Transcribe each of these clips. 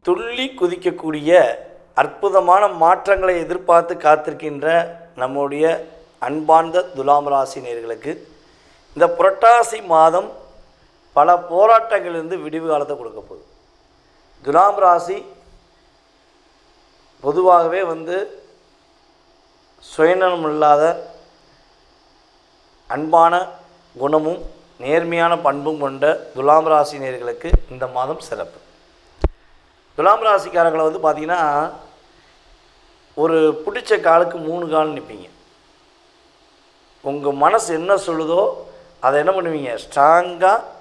துள்ளி குதிக்கக்கூடிய அற்புதமான மாற்றங்களை எதிர்பார்த்து காத்திருக்கின்ற நம்முடைய அன்பார்ந்த துலாம் ராசி நேயர்களுக்கு இந்த புரட்டாசி மாதம் பல போராட்டங்களிலிருந்து விடிவு காலத்தை கொடுக்க போகுது. துலாம் ராசி பொதுவாகவே சுயநலம் இல்லாத அன்பான குணமும் நேர்மையான பண்பும் கொண்ட துலாம் ராசி நேயர்களுக்கு இந்த மாதம் சிறப்பு. துலாம் ராசிக்காரங்களை பார்த்திங்கன்னா ஒரு பிடிச்ச காலுக்கு 3 கால் நிற்பீங்க. உங்கள் மனசு என்ன சொல்லுதோ அதை என்ன பண்ணுவீங்க, ஸ்ட்ராங்காக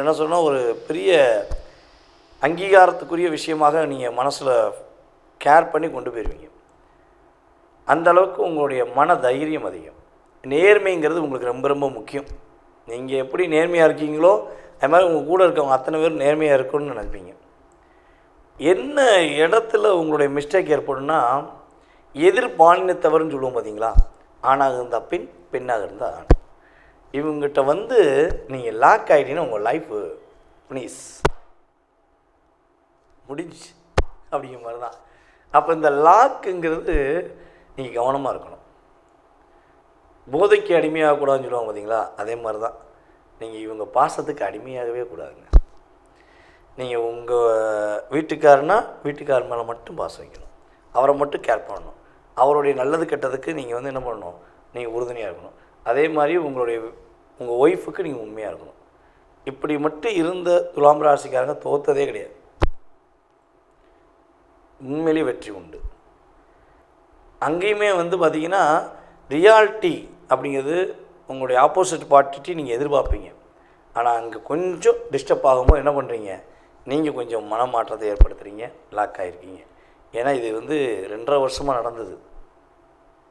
என்ன சொன்னால் ஒரு பெரிய அங்கீகாரத்துக்குரிய விஷயமாக நீங்கள் மனசில் கேர் பண்ணி கொண்டு போயிடுவீங்க. அந்தளவுக்கு உங்களுடைய மன தைரியம் அதிகம். நேர்மைங்கிறது உங்களுக்கு ரொம்ப ரொம்ப முக்கியம். நீங்கள் எப்படி நேர்மையாக இருக்கீங்களோ அது மாதிரி உங்கள் கூட இருக்கவங்க அத்தனை பேர் நேர்மையாக இருக்கணும்னு நினைப்பீங்க. என்ன இடத்துல உங்களுடைய மிஸ்டேக் ஏற்படும்னா, எதிர்பாலினத்தவர்னு சொல்லுவோம் பார்த்தீங்களா, ஆணாக இருந்தால் பெண், பெண்ணாக இருந்தால் ஆண். இவங்ககிட்ட நீங்கள் லாக் ஆகிட்டீங்கன்னா உங்கள் லைஃபு ப்ளீஸ் முடிஞ்சு அப்படிங்கிற மாதிரி தான். அப்போ இந்த லாக்குங்கிறது நீங்கள் கவனமாக இருக்கணும். போதைக்கு அடிமையாகக்கூடாதுன்னு சொல்லுவாங்க பார்த்தீங்களா, அதே மாதிரி தான். நீங்கள் இவங்க பாசத்துக்கு அடிமையாகவே கூடாதுங்க. நீங்கள் உங்கள் வீட்டுக்காரர் மேலே மட்டும் பாசம் வைக்கணும், அவரை மட்டும் கேர் பண்ணணும். அவருடைய நல்லது கெட்டதுக்கு நீங்கள் என்ன பண்ணணும், நீங்கள் உறுதுணையாக இருக்கணும். அதே மாதிரி உங்கள் ஒய்ஃபுக்கு நீங்கள் உண்மையாக இருக்கணும். இப்படி மட்டும் இருந்த துலாம் ராசிக்காரங்க தோற்றதே கிடையாது. உண்மையிலேயே வெற்றி உண்டு. அங்கேயுமே பார்த்திங்கன்னா ரியாலிட்டி அப்படிங்கிறது உங்களுடைய ஆப்போசிட் பார்ட்டிட்டு நீங்கள் எதிர்பார்ப்பீங்க. ஆனால் அங்கே கொஞ்சம் டிஸ்டர்ப் ஆகும்போது என்ன பண்ணுறீங்க, நீங்கள் கொஞ்சம் மனமாற்றத்தை ஏற்படுத்துகிறீங்க, லாக் ஆகிருக்கீங்க. ஏன்னா இது 2.5 வருஷமாக நடந்தது.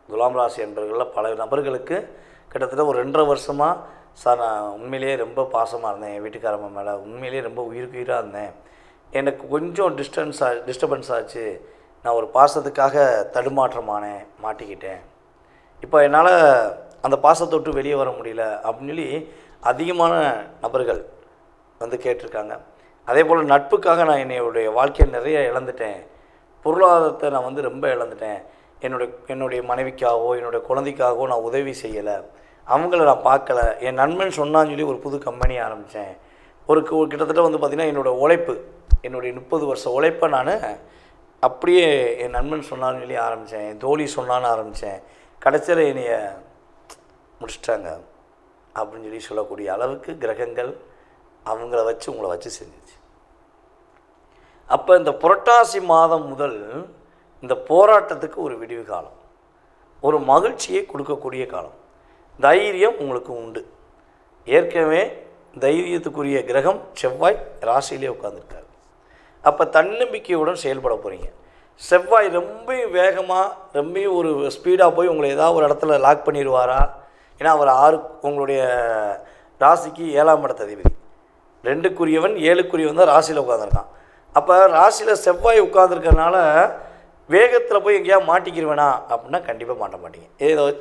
துலாம் ராசி என்பர்களில் பல நபர்களுக்கு கிட்டத்தட்ட ஒரு 2.5 வருஷமாக, சார் நான் உண்மையிலேயே ரொம்ப பாசமாக இருந்தேன், என் வீட்டுக்காரம்மா மேலே உண்மையிலேயே ரொம்ப உயிருக்கு இருந்தேன், எனக்கு கொஞ்சம் டிஸ்டர்பன்ஸ் ஆச்சு, நான் ஒரு பாசத்துக்காக தடுமாற்றமானேன், மாட்டிக்கிட்டேன், இப்போ என்னால் அந்த பாசத்தை விட்டு வெளியே வர முடியல அப்படின்னு சொல்லி அதிகமான நபர்கள் கேட்டிருக்காங்க. அதே போல் நட்புக்காக நான் என்னுடைய வாழ்க்கையை நிறைய இழந்துட்டேன், பொருளாதாரத்தை நான் ரொம்ப இழந்துட்டேன், என்னுடைய மனைவிக்காகவோ என்னுடைய குழந்தைக்காகவோ நான் உதவி செய்யலை, அவங்கள நான் பார்க்கல, என் நண்பன் சொன்னான்னு சொல்லி ஒரு புது கம்பெனி ஆரம்பித்தேன். கிட்டத்தட்ட பார்த்திங்கன்னா என்னோடய உழைப்பு, என்னுடைய 30 வருஷ உழைப்பை நான் அப்படியே என் நண்பன் சொன்னான்னு சொல்லி ஆரம்பித்தேன், என் தோழி சொன்னான்னு ஆரம்பித்தேன், கடைசியில் என்னைய முடிச்சிட்டாங்க அப்படின்னு சொல்லக்கூடிய அளவுக்கு கிரகங்கள் அவங்கள உங்களை வச்சு செஞ்சிச்சு. அப்போ இந்த புரட்டாசி மாதம் முதல் இந்த போராட்டத்துக்கு ஒரு விடிவு காலம், ஒரு மகிழ்ச்சியை கொடுக்கக்கூடிய காலம். தைரியம் உங்களுக்கு உண்டு. ஏற்கனவே தைரியத்துக்குரிய கிரகம் செவ்வாய் ராசியிலே உட்காந்துருக்காரு. அப்போ தன்னம்பிக்கையுடன் செயல்பட போகிறீங்க. செவ்வாய் ரொம்ப வேகமாக ரொம்ப ஒரு ஸ்பீடாக போய் உங்களை ஏதாவது ஒரு இடத்துல லாக் பண்ணிடுவாரா? ஏன்னா அவர் உங்களுடைய ராசிக்கு 7ஆம் இடத்த அதிபதி, 2க்குரியவன் 7க்குரியவன் தான் ராசியில் உட்காந்துருக்கான். அப்போ ராசியில் செவ்வாய் உட்காந்துருக்கறனால வேகத்தில் போய் எங்கேயா மாட்டிக்கிடுவேனா அப்படின்னா கண்டிப்பாக மாட்ட மாட்டீங்க.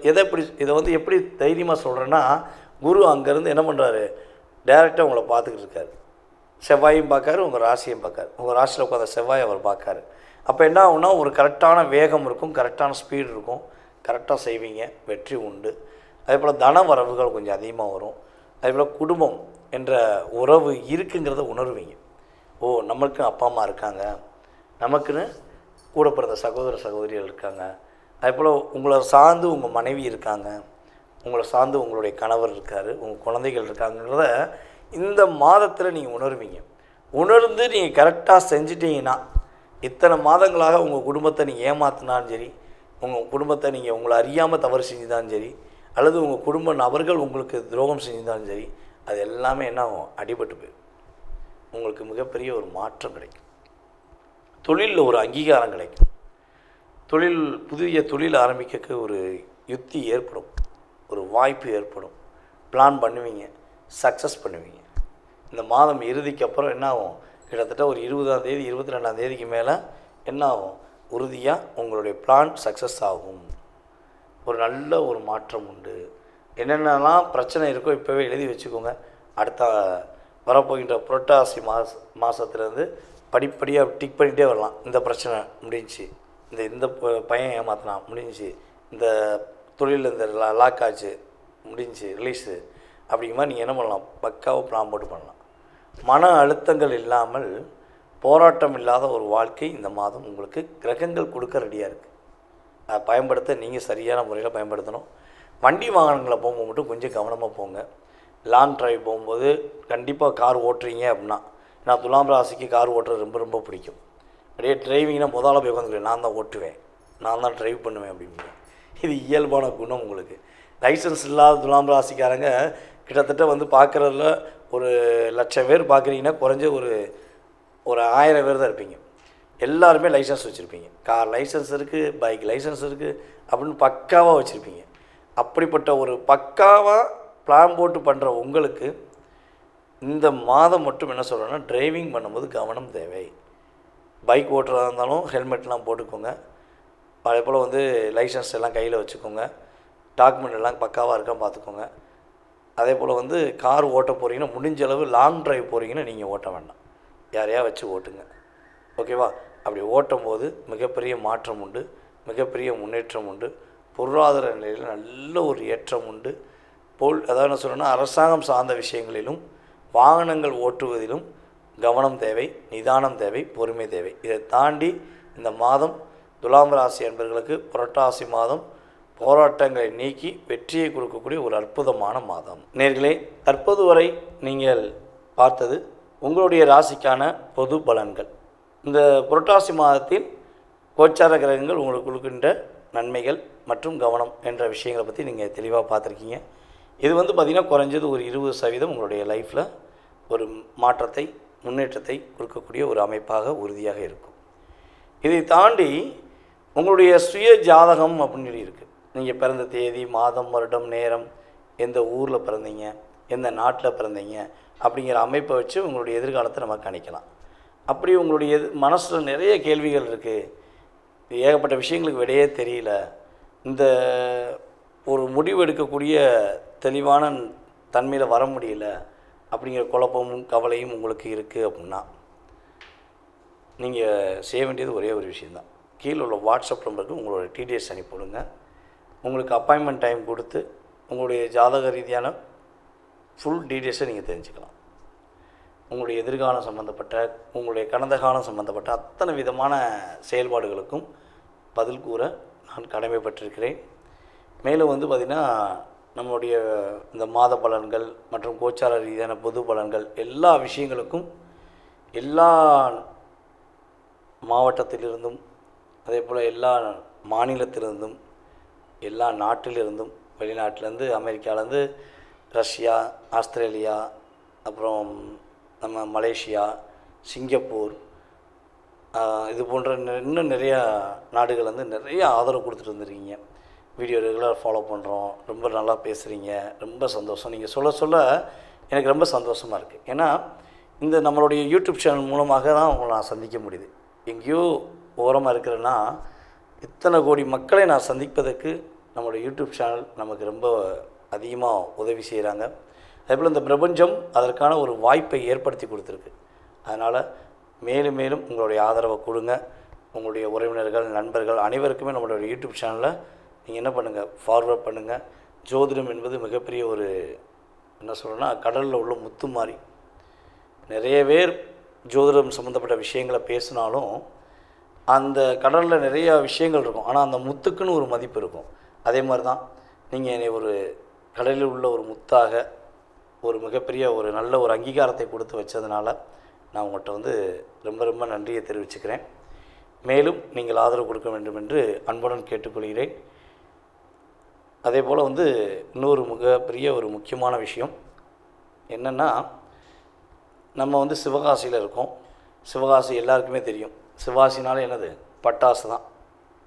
இதை எப்படி தைரியமாக சொல்கிறேன்னா, குரு அங்கேருந்து என்ன பண்ணுறாரு, டைரெக்டாக உங்களை பார்த்துக்கிட்டு இருக்காரு. செவ்வாயும் பார்க்காரு, உங்கள் ராசியும் பார்க்காரு. உங்கள் ராசியில் உட்காந்த செவ்வாய் அவர் பார்க்காரு. அப்போ என்ன ஆகுனா, ஒரு கரெக்டான வேகம் இருக்கும், கரெக்டான ஸ்பீடு இருக்கும், கரெக்டாக செய்வீங்க, வெற்றி உண்டு. அதே போல் தன வரவுகள் கொஞ்சம் அதிகமாக வரும். அதே போல் குடும்பம் என்ற உறவு இருக்குங்கிறத உணர்வீங்க. ஓ, நம்மளுக்குன்னு அப்பா அம்மா இருக்காங்க, நமக்குன்னு கூட பிறந்த சகோதர சகோதரிகள் இருக்காங்க, அதே போல் உங்களை சார்ந்து உங்கள் மனைவி இருக்காங்க, உங்களை சார்ந்து உங்களுடைய கணவர் இருக்கார், உங்கள் குழந்தைகள் இருக்காங்கிறத இந்த மாதத்தில் நீங்கள் உணர்வீங்க. உணர்ந்து நீங்கள் கரெக்டாக செஞ்சிட்டிங்கன்னா, இத்தனை மாதங்களாக உங்கள் குடும்பத்தை நீங்கள் ஏமாத்தினாலும் சரி, உங்கள் குடும்பத்தை நீங்கள் உங்களை அறியாமல் தவறு செஞ்சுதாலும் சரி, அல்லது உங்கள் குடும்ப நபர்கள் உங்களுக்கு துரோகம் செஞ்சுருந்தாலும் சரி, அது எல்லாமே என்ன ஆகும், அடிபட்டு போயிடும். உங்களுக்கு மிகப்பெரிய ஒரு மாற்றம் கிடைக்கும். தொழிலில் ஒரு அங்கீகாரம் கிடைக்கும். புதிய தொழில் ஆரம்பிக்க ஒரு யுக்தி ஏற்படும், ஒரு வாய்ப்பு ஏற்படும். பிளான் பண்ணுவீங்க, சக்ஸஸ் பண்ணுவீங்க. இந்த மாதம் இறுதிக்கு அப்புறம் என்ன ஆகும், கிட்டத்தட்ட ஒரு 20ஆம் தேதி 22ஆம் தேதிக்கு மேலே என்ன ஆகும், உறுதியாக உங்களுடைய பிளான் சக்ஸஸ் ஆகும். ஒரு நல்ல ஒரு மாற்றம் உண்டு. என்னென்னலாம் பிரச்சனை இருக்கோ இப்போவே எழுதி வச்சுக்கோங்க. அடுத்த வரப்போகின்ற புரட்டாசி மாதத்துலேருந்து படிப்படியாக டிக் பண்ணிகிட்டே வரலாம். இந்த பிரச்சனை முடிஞ்சிச்சு, இந்த பையன் ஏமாத்தினான் முடிஞ்சிச்சு, இந்த தொழிலில் இந்த லாக் ஆச்சு முடிஞ்சிச்சு ரிலீஸு, அப்படிங்கிற மாதிரி நீங்கள் என்ன பண்ணலாம், பக்காவாக பிளான் போட்டு பண்ணலாம். மன அழுத்தங்கள் இல்லாமல் போராட்டம் இல்லாத ஒரு வாழ்க்கை இந்த மாதம் உங்களுக்கு கிரகங்கள் கொடுக்க ரெடியாக இருக்குது. அதை பயன்படுத்த நீங்கள் சரியான முறையில் பயன்படுத்தணும். வண்டி வாகனங்களை போகும்போது மட்டும் கொஞ்சம் கவனமாக போங்க. லாங் ட்ரைவ் போகும்போது கண்டிப்பாக கார் ஓட்டுறீங்க அப்படின்னா, நான் துலாம் ராசிக்கு கார் ஓட்டுறது ரொம்ப ரொம்ப பிடிக்கும். அப்படியே டிரைவிங்னா முதல்ல போய் உட்காந்துக்கிறேன், நான் தான் ஓட்டுவேன், நான் தான் ட்ரைவ் பண்ணுவேன் அப்படின்னு. இது இயல்பான குணம் உங்களுக்கு. லைசன்ஸ் இல்லாத துலாம் ராசிக்காரங்க கிட்டத்தட்ட வந்து பார்க்குறதுல ஒரு 1,00,000 பேர் பார்க்குறீங்கன்னா குறைஞ்ச ஒரு 1000 பேர் தான் இருப்பீங்க. எல்லாருமே லைசன்ஸ் வச்சுருப்பீங்க. கார் லைசன்ஸ் இருக்குது, பைக் லைசன்ஸ் இருக்குது அப்படின்னு பக்காவாக வச்சுருப்பீங்க. அப்படிப்பட்ட ஒரு பக்காவாக பிளான் போட்டு பண்ணுற உங்களுக்கு இந்த மாதம் மட்டும் என்ன சொல்கிறேன்னா, டிரைவிங் பண்ணும்போது கவனம் தேவை. பைக் ஓட்டுறதா இருந்தாலும் ஹெல்மெட்லாம் போட்டுக்கோங்க. அதே போல் வந்து லைசன்ஸ் எல்லாம் கையில் வச்சுக்கோங்க. டாக்குமெண்ட் எல்லாம் பக்காவாக இருக்கான்னு பார்த்துக்கோங்க. அதே போல் வந்து கார் ஓட்ட போகிறீங்கன்னா முடிஞ்ச அளவு லாங் ட்ரைவ் போகிறீங்கன்னா நீங்கள் ஓட்ட வேண்டாம், யாரையா வச்சு ஓட்டுங்க. ஓகேவா? அப்படி ஓட்டும் போது மிகப்பெரிய மாற்றம் உண்டு, மிகப்பெரிய முன்னேற்றம் உண்டு, பொருளாதார நிலையில் நல்ல ஒரு ஏற்றம் உண்டு. அதாவது என்ன சொல்கிறேன்னா, அரசாங்கம் சார்ந்த விஷயங்களிலும் வாகனங்கள் ஓட்டுவதிலும் கவனம் தேவை, நிதானம் தேவை, பொறுமை தேவை. இதை தாண்டி இந்த மாதம் துலாம் ராசி அன்பர்களுக்கு புரட்டாசி மாதம் போராட்டங்களை நீக்கி வெற்றியை கொடுக்கக்கூடிய ஒரு அற்புதமான மாதம். நேர்களே, தற்போது வரை நீங்கள் பார்த்தது உங்களுடைய ராசிக்கான பொது பலன்கள். இந்த புரட்டாசி மாதத்தில் கோச்சார கிரகங்கள் உங்களுக்கு கொடுக்கின்ற நன்மைகள் மற்றும் கவனம் என்ற விஷயங்களை பற்றி நீங்கள் தெளிவாக பார்த்துருக்கீங்க. இது வந்து பார்த்திங்கன்னா குறைஞ்சது ஒரு 20% உங்களுடைய லைஃப்பில் ஒரு மாற்றத்தை, முன்னேற்றத்தை கொடுக்கக்கூடிய ஒரு அமைப்பாக உறுதியாக இருக்கும். இதை தாண்டி உங்களுடைய சுய ஜாதகம் அப்படின்னு சொல்லி இருக்குது. நீங்கள் பிறந்த தேதி, மாதம், வருடம், நேரம், எந்த ஊரில் பிறந்தீங்க, எந்த நாட்டில் பிறந்தீங்க அப்படிங்கிற அமைப்பை வச்சு உங்களுடைய எதிர்காலத்தை நம்ம கணிக்கலாம். அப்படி உங்களுடைய மனசில் நிறைய கேள்விகள் இருக்குது, ஏகப்பட்ட விஷயங்களுக்கு விடையே தெரியல, இந்த ஒரு முடிவு எடுக்கக்கூடிய தெளிவான தன்மையில் வர முடியல அப்படிங்கிற குழப்பமும் கவலையும் உங்களுக்கு இருக்குது அப்படின்னா, நீங்கள் செய்ய வேண்டியது ஒரே ஒரு விஷயந்தான். கீழே உள்ள வாட்ஸ்அப் நம்பருக்கு உங்களோட டிடிஎஸ் அனுப்பிவிடுங்க. உங்களுக்கு அப்பாயின்மெண்ட் டைம் கொடுத்து உங்களுடைய ஜாதக ரீதியான ஃபுல் டீட்டெயில்ஸை நீங்கள் தெரிஞ்சுக்கலாம். உங்களுடைய எதிர்காலம் சம்மந்தப்பட்ட, உங்களுடைய கடந்த காலம் சம்மந்தப்பட்ட அத்தனை விதமான செயல்பாடுகளுக்கும் பதில் கூற நான் கடமைப்பட்டிருக்கிறேன். மேலும் வந்து பார்த்திங்கன்னா, நம்மளுடைய இந்த மாத பலன்கள் மற்றும் கோச்சார ரீதியான பொது பலன்கள் எல்லா விஷயங்களுக்கும் எல்லா மாவட்டத்திலிருந்தும், அதே போல் எல்லா மாநிலத்திலிருந்தும், எல்லா நாட்டிலிருந்தும், வெளிநாட்டிலேருந்து, அமெரிக்காவிலேருந்து, ரஷ்யா, ஆஸ்திரேலியா, அப்புறம் நம்ம மலேசியா, சிங்கப்பூர், இது போன்ற இன்னும் நிறையா நாடுகள் வந்து நிறைய ஆதரவு கொடுத்துட்டு வந்துருக்கீங்க. வீடியோ ரெகுலராக ஃபாலோ பண்ணுறோம், ரொம்ப நல்லா பேசுகிறீங்க, ரொம்ப சந்தோஷம். நீங்கள் சொல்ல சொல்ல எனக்கு ரொம்ப சந்தோஷமாக இருக்குது. ஏன்னா இந்த நம்மளுடைய யூடியூப் சேனல் மூலமாக தான் உங்களை நான் சந்திக்க முடியுது. எங்கேயோ ஓரமாக இருக்கிறேன்னா இத்தனை கோடி மக்களை நான் சந்திப்பதற்கு நம்மளுடைய யூடியூப் சேனல் நமக்கு ரொம்ப அதிகமாக உதவி செய்கிறாங்க. அதேபோல் இந்த பிரபஞ்சம் அதற்கான ஒரு வாய்ப்பை ஏற்படுத்தி கொடுத்துருக்கு. அதனால் மேலும் மேலும் உங்களுடைய ஆதரவை கொடுங்க. உங்களுடைய உறவினர்கள், நண்பர்கள் அனைவருக்குமே நம்மளுடைய யூடியூப் சேனலில் நீங்கள் என்ன பண்ணுங்கள், ஃபார்வர்ட் பண்ணுங்கள். ஜோதிடம் என்பது மிகப்பெரிய ஒரு என்ன சொல்கிறேன்னா, கடலில் உள்ள முத்து மாதிரி. நிறைய பேர் ஜோதிடம் சம்மந்தப்பட்ட விஷயங்களை பேசினாலும் அந்த கடலில் நிறையா விஷயங்கள் இருக்கும், ஆனால் அந்த முத்துக்குன்னு ஒரு மதிப்பு இருக்கும். அதே மாதிரி தான் நீங்கள் என்னை ஒரு கடலில் உள்ள ஒரு முத்தாக, ஒரு மிகப்பெரிய ஒரு நல்ல ஒரு அங்கீகாரத்தை கொடுத்து வச்சதுனால நான் உங்கள்கிட்ட வந்து ரொம்ப ரொம்ப நன்றியை தெரிவிச்சுக்கிறேன். மேலும் நீங்கள் ஆதரவு கொடுக்க வேண்டும் என்று அன்புடன் கேட்டுக்கொள்கிறேன். அதே போல் வந்து இன்னொரு மிகப்பெரிய ஒரு முக்கியமான விஷயம் என்னென்னா, நம்ம வந்து சிவகாசியில் இருக்கோம். சிவகாசி எல்லாருக்குமே தெரியும். சிவகாசினாலே என்னது, பட்டாசு தான்.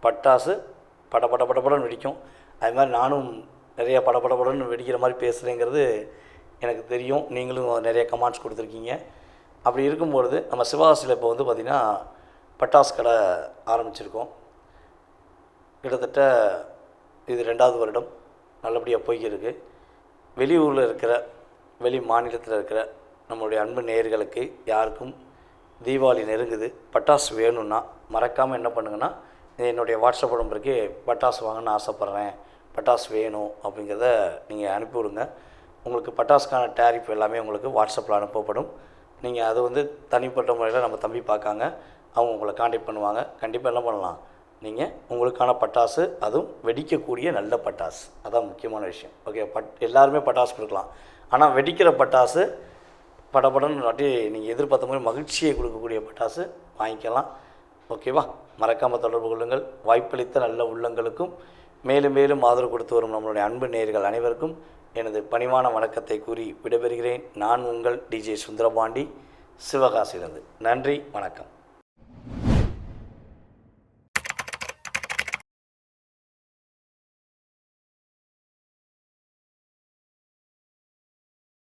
பட்டாசு படன்னு வெடிக்கும். அது மாதிரி நானும் நிறைய படன்னு வெடிக்கிற மாதிரி பேசுகிறேங்கிறது எனக்கு தெரியும். நீங்களும் நிறைய கமெண்ட்ஸ் கொடுத்துருக்கீங்க. அப்படி இருக்கும்பொழுது நம்ம சிவகாசியில் இப்போ வந்து பார்த்திங்கன்னா பட்டாசு கடை ஆரம்பிச்சிருக்கோம். கிட்டத்தட்ட இது 2வது வருடம் நல்லபடியாக போய்க்கிருக்கு. வெளியூரில் இருக்கிற, வெளி மாநிலத்தில் இருக்கிற நம்மளுடைய அன்பு நேயர்களுக்கு யாருக்கும் தீபாவளி நெருங்குது, பட்டாசு வேணும்னா மறக்காமல் என்ன பண்ணுங்கன்னா, என்னுடைய வாட்ஸ்அப் நம்பருக்கு பட்டாசு வாங்கணும்னு ஆசைப்பட்றேன், பட்டாசு வேணும் அப்படிங்கிறத நீங்கள் அனுப்பிவிடுங்க. உங்களுக்கு பட்டாசுக்கான டேரிஃப் எல்லாமே உங்களுக்கு வாட்ஸ்அப்பில் அனுப்பப்படும். நீங்கள் அது வந்து தனிப்பட்ட முறையில் நம்ம தம்பி பார்க்காங்க, அவங்க உங்களை காண்டாக்ட் பண்ணுவாங்க. கண்டிப்பாக என்ன பண்ணலாம், நீங்கள் உங்களுக்கான பட்டாசு, அதுவும் வெடிக்கக்கூடிய நல்ல பட்டாசு, அதான் முக்கியமான விஷயம். ஓகே, எல்லாருமே பட்டாசு கொடுக்கலாம், ஆனால் வெடிக்கிற பட்டாசு படப்படன்னு வாட்டி நீங்கள் எதிர்பார்த்த மாதிரி மகிழ்ச்சியை கொடுக்கக்கூடிய பட்டாசு வாங்கிக்கலாம். ஓகேவா? மறக்காமல் தொடர்பு கொள்ளுங்கள். வாய்ப்பளித்த நல்ல உள்ளங்களுக்கும் மேலும் மேலும் ஆதரவு கொடுத்து வரும் நம்மளுடைய அன்பு நேயர்கள் அனைவருக்கும் எனது பணிவான வணக்கத்தை கூறி விடைபெறுகிறேன். நான் உங்கள் டிஜே சுந்தரபாண்டி, சிவகாசியிலிருந்து. நன்றி, வணக்கம்.